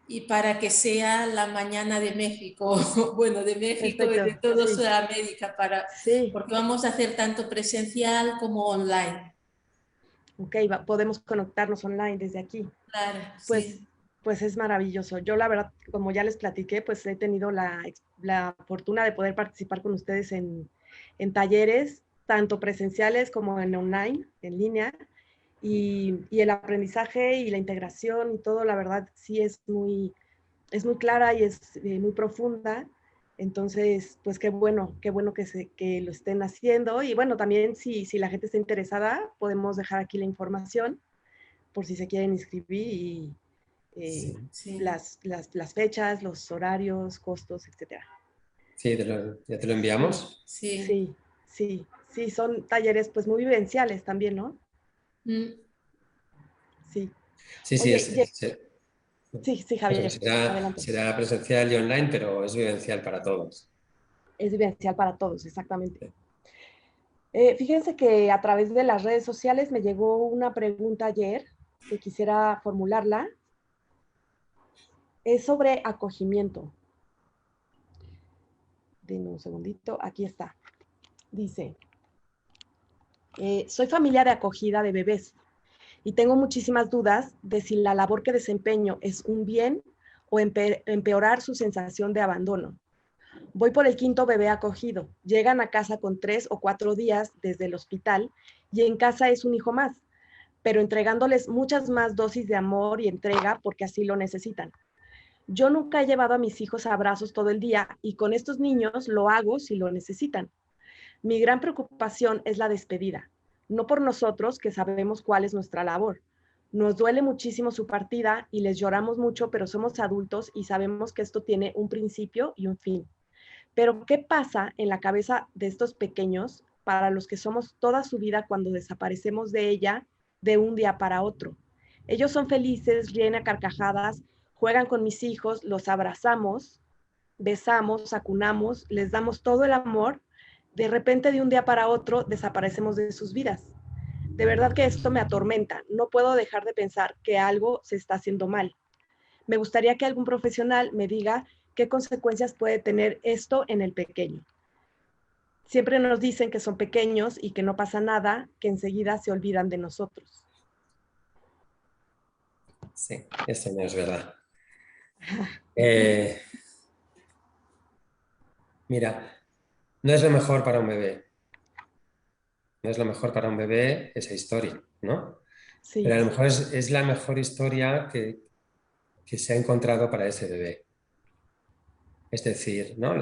y para que sea la mañana de México, bueno, de México y de perfecto. toda Sí, Sudamérica, sí. porque vamos a hacer tanto presencial como online. Ok, podemos conectarnos online desde aquí. Claro, Pues, sí. pues es maravilloso. Yo la verdad, como ya les platiqué, pues he tenido la fortuna de poder participar con ustedes en talleres, tanto presenciales como en online, en línea, y el aprendizaje y la integración y todo, la verdad, sí es muy clara y es muy profunda. Entonces, pues qué bueno que lo estén haciendo. Y bueno, también si la gente está interesada, podemos dejar aquí la información por si se quieren inscribir y eh, Sí, Sí. las fechas, los horarios, costos, etcétera. sí, ya te lo Sí, enviamos. sí. Sí, sí, sí, son talleres pues muy vivenciales también, ¿no? Mm. Sí. Sí, sí, Oye, sí, sí, perdón, Javier, adelante. será presencial y online, pero es vivencial para todos. Es vivencial para todos, exactamente. Fíjense que a través de las redes sociales me llegó una pregunta ayer que quisiera formularla. Es sobre acogimiento. Denme un segundito, aquí está. Dice, soy familia de acogida de bebés y tengo muchísimas dudas de si la labor que desempeño es un bien o empeorar su sensación de abandono. Voy por el quinto bebé acogido. Llegan a casa con 3 o 4 días desde el hospital y en casa es un hijo más, pero entregándoles muchas más dosis de amor y entrega porque así lo necesitan. Yo nunca he llevado a mis hijos a abrazos todo el día y con estos niños lo hago si lo necesitan. Mi gran preocupación es la despedida, no por nosotros que sabemos cuál es nuestra labor. Nos duele muchísimo su partida y les lloramos mucho, pero somos adultos y sabemos que esto tiene un principio y un fin. Pero ¿qué pasa en la cabeza de estos pequeños para los que somos toda su vida cuando desaparecemos de ella de un día para otro? Ellos son felices, ríen a carcajadas, juegan con mis hijos, los abrazamos, besamos, acunamos, les damos todo el amor De repente, de un día para otro, desaparecemos de sus vidas. De verdad que esto me atormenta. No puedo dejar de pensar que algo se está haciendo mal. Me gustaría que algún profesional me diga qué consecuencias puede tener esto en el pequeño. Siempre nos dicen que son pequeños y que no pasa nada, que enseguida se olvidan de nosotros. Sí, eso no es verdad. Mira, no es lo mejor para un bebé. No es lo mejor para un bebé esa historia, ¿no? Sí, Pero a lo mejor es la mejor historia que se ha encontrado para ese bebé. Es decir, ¿no?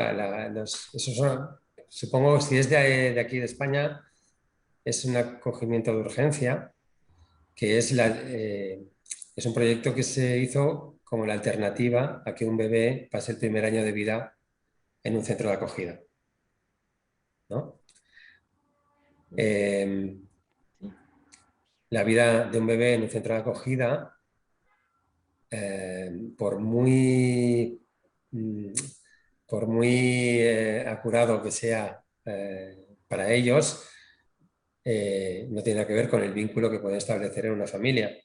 Supongo, si es de aquí de España, es un acogimiento de urgencia, que es un proyecto que se hizo como la alternativa a que un bebé pase el primer año de vida en un centro de acogida, ¿no? La vida de un bebé en un centro de acogida, por muy, mm, por muy acurado que sea para ellos, no tiene nada que ver con el vínculo que pueden establecer en una familia,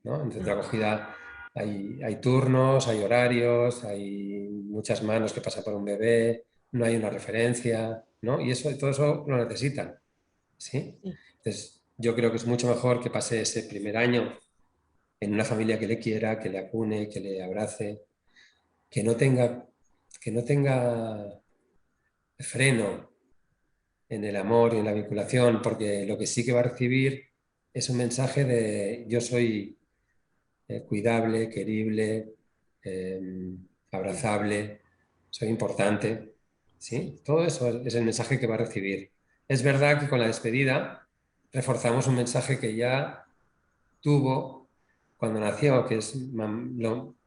¿no? En centro de acogida hay turnos, hay horarios, hay muchas manos que pasan por un bebé, no hay una referencia, ¿no? Y todo eso lo necesitan, ¿sí? sí. Entonces, yo creo que es mucho mejor que pase ese primer año en una familia que le quiera, que le acune, que le abrace, que no tenga freno en el amor y en la vinculación, porque lo que sí que va a recibir es un mensaje de yo soy cuidable, querible, abrazable, soy importante, ¿sí? Todo eso es el mensaje que va a recibir. Es verdad que con la despedida reforzamos un mensaje que ya tuvo cuando nació, que es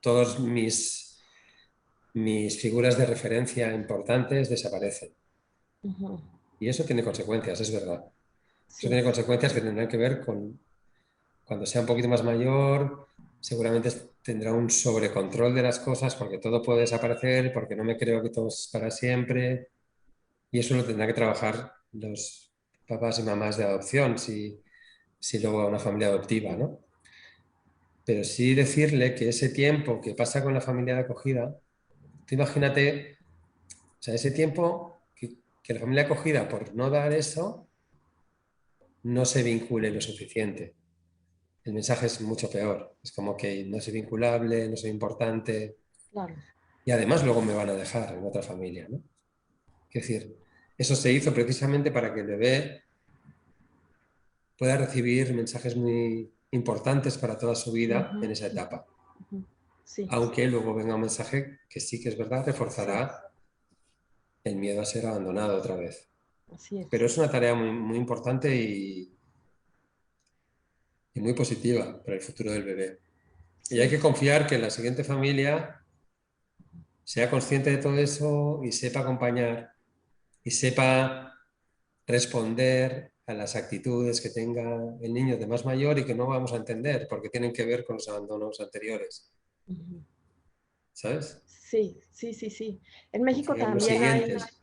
todos mis figuras de referencia importantes desaparecen. Uh-huh. Y eso tiene consecuencias, es verdad. Eso Sí, tiene consecuencias que tendrán que ver con cuando sea un poquito más mayor, seguramente tendrá un sobrecontrol de las cosas porque todo puede desaparecer, porque no me creo que todo es para siempre. Y eso lo tendrá que trabajar los papás y mamás de adopción, si luego a una familia adoptiva, ¿no? Pero sí decirle que ese tiempo que pasa con la familia de acogida, tú imagínate, o sea, ese tiempo que la familia de acogida, por no dar eso, no se vincule lo suficiente. El mensaje es mucho peor. Es como que no soy vinculable, no soy importante claro. y además luego me van a dejar en otra familia, ¿no? Es decir, eso se hizo precisamente para que el bebé pueda recibir mensajes muy importantes para toda su vida en esa etapa. Uh-huh. Sí, Aunque luego venga un mensaje que sí que es verdad, reforzará el miedo a ser abandonado otra vez. así es. Pero es una tarea muy, muy importante y muy positiva para el futuro del bebé. Y hay que confiar que en la siguiente familia sea consciente de todo eso y sepa acompañar y sepa responder a las actitudes que tenga el niño de más mayor y que no vamos a entender porque tienen que ver con los abandonos anteriores. Uh-huh. ¿Sabes? Sí, sí, sí, sí. En México Confiar en los también hay, siguientes.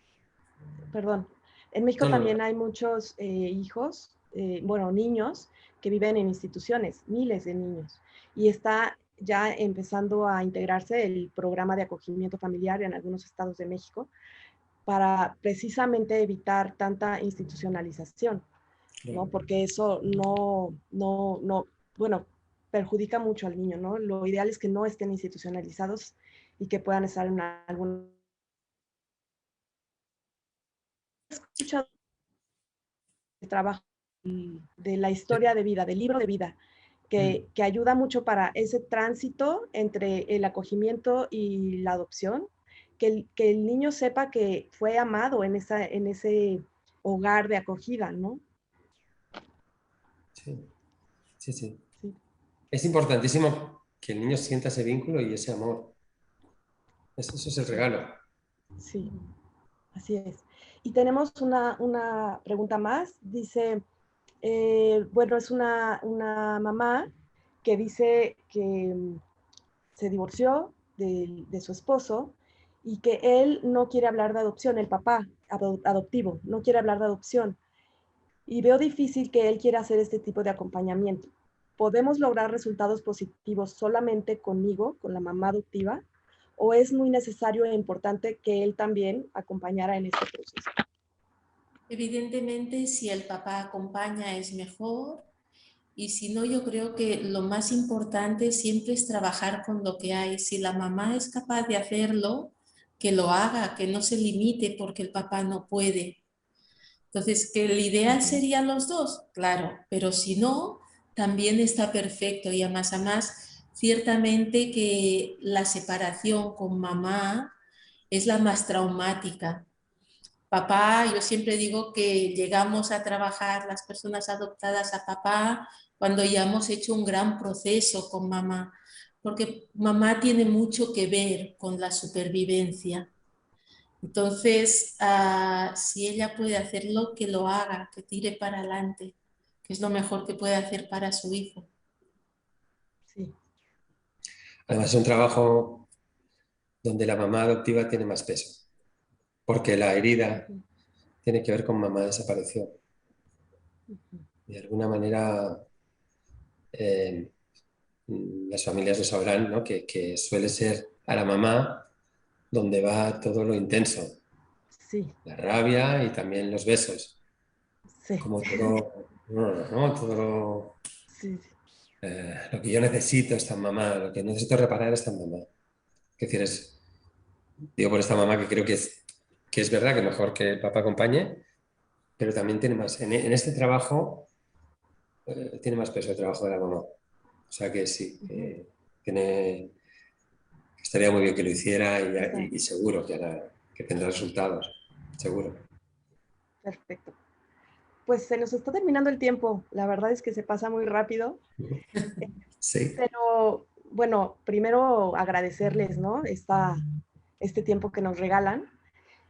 perdón, en México No, no, también no. hay muchos hijos, bueno, niños que viven en instituciones, miles de niños. Y está ya empezando a integrarse el programa de acogimiento familiar en algunos estados de México para precisamente evitar tanta institucionalización, ¿no? Porque eso bueno, perjudica mucho al niño, ¿no? Lo ideal es que no estén institucionalizados y que puedan estar en algún... He escuchado el trabajo de la historia de vida, del libro de vida, que ayuda mucho para ese tránsito entre el acogimiento y la adopción, que el niño sepa que fue amado en ese hogar de acogida, ¿no? Sí, sí, sí. Sí, Es importantísimo que el niño sienta ese vínculo y ese amor. Eso es el sí, regalo. sí, así es. Y tenemos una pregunta más. Dice, bueno, es una mamá que dice que se divorció de su esposo y que él no quiere hablar de adopción, el papá adoptivo no quiere hablar de adopción. Y veo difícil que él quiera hacer este tipo de acompañamiento. ¿Podemos lograr resultados positivos solamente conmigo, con la mamá adoptiva? ¿O es muy necesario e importante que él también acompañara en este proceso? Evidentemente, si el papá acompaña es mejor, y si no, yo creo que lo más importante siempre es trabajar con lo que hay. Si la mamá es capaz de hacerlo, que lo haga, que no se limite porque el papá no puede. Entonces, que el ideal serían los dos, claro, pero si no, también está perfecto. Y además, ciertamente que la separación con mamá es la más traumática. Papá, yo siempre digo que llegamos a trabajar las personas adoptadas a papá cuando ya hemos hecho un gran proceso con mamá, porque mamá tiene mucho que ver con la supervivencia. Entonces, si ella puede hacerlo, que lo haga, que tire para adelante, que es lo mejor que puede hacer para su hijo. Sí. Además es un trabajo donde la mamá adoptiva tiene más peso, porque la herida tiene que ver con mamá desapareció. De alguna manera, eh, las familias lo sabrán, ¿no? Que suele ser a la mamá donde va todo lo intenso, Sí, la rabia y también los besos, sí, como todo, ¿no? Todo sí, lo que yo necesito está en mamá, lo que necesito reparar está en mamá. Es decir, digo por esta mamá que creo que es verdad que mejor que el papá acompañe, pero también tiene más, en este trabajo tiene más peso el trabajo de la mamá. O sea que sí, tiene, estaría muy bien que lo hiciera y seguro que tendrá resultados, seguro. perfecto. Pues se nos está terminando el tiempo. La verdad es que se pasa muy rápido. Sí. Pero bueno, primero agradecerles, ¿no? Este tiempo que nos regalan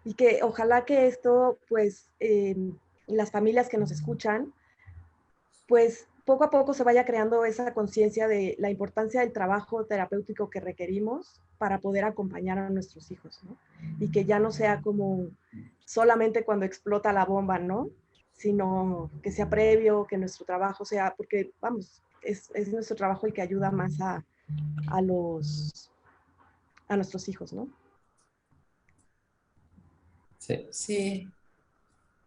y que ojalá que esto, pues, las familias que nos escuchan, pues poco a poco se vaya creando esa conciencia de la importancia del trabajo terapéutico que requerimos para poder acompañar a nuestros hijos, ¿no? Y que ya no sea como solamente cuando explota la bomba, ¿no? Sino que sea previo, que nuestro trabajo sea, porque vamos, es nuestro trabajo el que ayuda más a nuestros hijos, ¿no? Sí. Sí.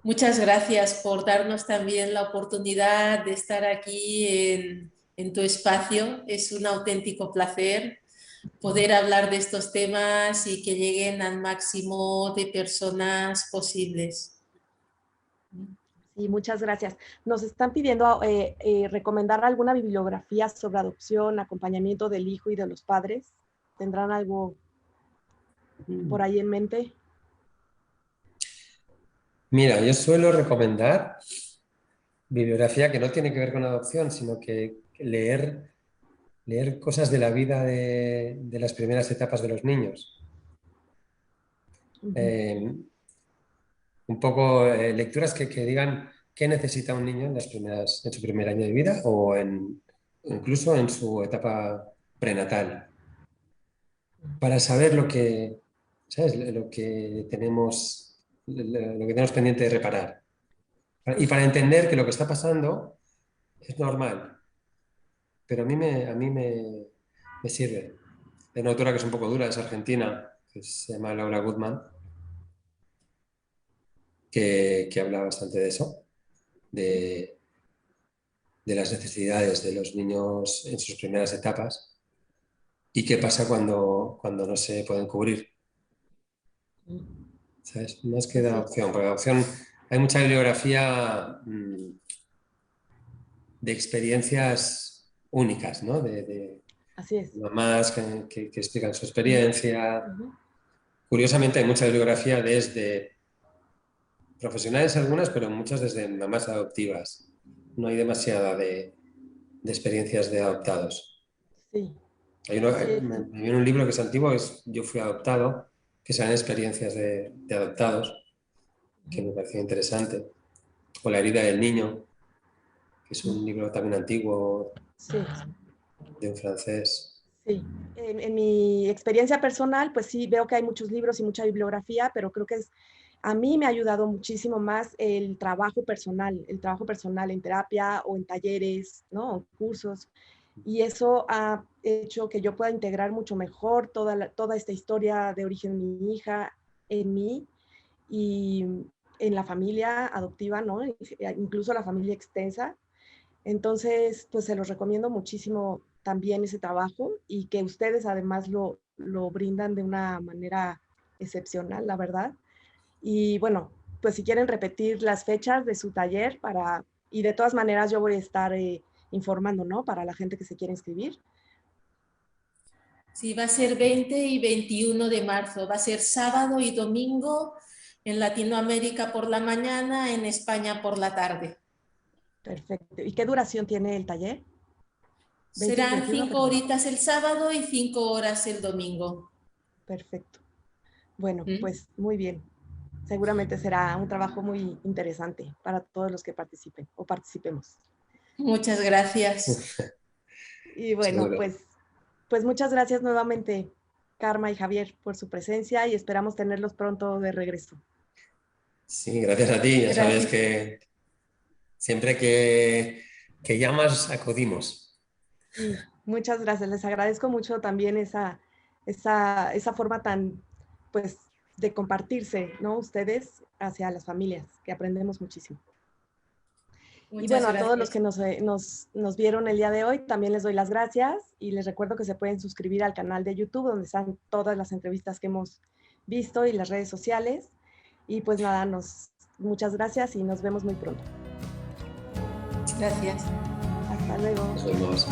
Muchas gracias por darnos también la oportunidad de estar aquí en tu espacio. Es un auténtico placer poder hablar de estos temas y que lleguen al máximo de personas posibles. Y muchas gracias. Nos están pidiendo recomendar alguna bibliografía sobre adopción, acompañamiento del hijo y de los padres. ¿Tendrán algo por ahí en mente? Mira, yo suelo recomendar bibliografía que no tiene que ver con adopción, sino que leer cosas de la vida de las primeras etapas de los niños. Un poco lecturas que digan qué necesita un niño en su primer año de vida o incluso en su etapa prenatal, para saber ¿sabes? Lo que tenemos pendiente de reparar. Y para entender que lo que está pasando es normal, pero a mí me sirve. Hay una autora que es un poco dura, es argentina, que se llama Laura Goodman, que habla bastante de eso, de las necesidades de los niños en sus primeras etapas y qué pasa cuando no se pueden cubrir. ¿Sabes? Más que de adopción, porque de adopción hay mucha bibliografía de experiencias únicas, ¿no? Así es. Mamás que explican su experiencia. Curiosamente hay mucha bibliografía desde profesionales algunas, pero muchas desde mamás adoptivas. No hay demasiada de experiencias de adoptados. Sí. Me viene un libro que es antiguo, Yo fui adoptado, que sean experiencias de adoptados, que me pareció interesante. O La herida del niño, que es un libro también antiguo, Sí. de un francés. Sí, en mi experiencia personal, pues sí, veo que hay muchos libros y mucha bibliografía, pero creo que a mí me ha ayudado muchísimo más el trabajo personal en terapia o en talleres, ¿no? O cursos. Y eso ha hecho que yo pueda integrar mucho mejor toda esta historia de origen de mi hija en mí y en la familia adoptiva, ¿no? Incluso la familia extensa. Entonces, pues se los recomiendo muchísimo también ese trabajo y que ustedes además lo brindan de una manera excepcional, la verdad. Y bueno, pues si quieren repetir las fechas de su taller y de todas maneras yo voy a estar informando, ¿no? Para la gente que se quiere inscribir. Sí, va a ser 20 y 21 de marzo. Va a ser sábado y domingo en Latinoamérica por la mañana, en España por la tarde. Perfecto. ¿Y qué duración tiene el taller? 20 y Serán 21, 5 perdón. horitas el sábado y 5 horas el domingo. Perfecto. Bueno, pues muy bien. Seguramente será un trabajo muy interesante para todos los que participen o participemos. Muchas gracias. Y bueno, Seguro. pues muchas gracias nuevamente, Karma y Javier, por su presencia y esperamos tenerlos pronto de regreso. Sí, gracias a ti. Ya sabes Gracias. que siempre que llamas, acudimos. Sí, muchas gracias. Les agradezco mucho también esa forma tan, pues, de compartirse, ¿no? Ustedes hacia las familias, que aprendemos muchísimo. Y Muchas bueno, a todos los que gracias. nos vieron el día de hoy, también les doy las gracias y les recuerdo que se pueden suscribir al canal de YouTube, donde están todas las entrevistas que hemos visto y las redes sociales. Y pues nada, muchas gracias y nos vemos muy pronto. Gracias. Hasta luego. Nos vemos.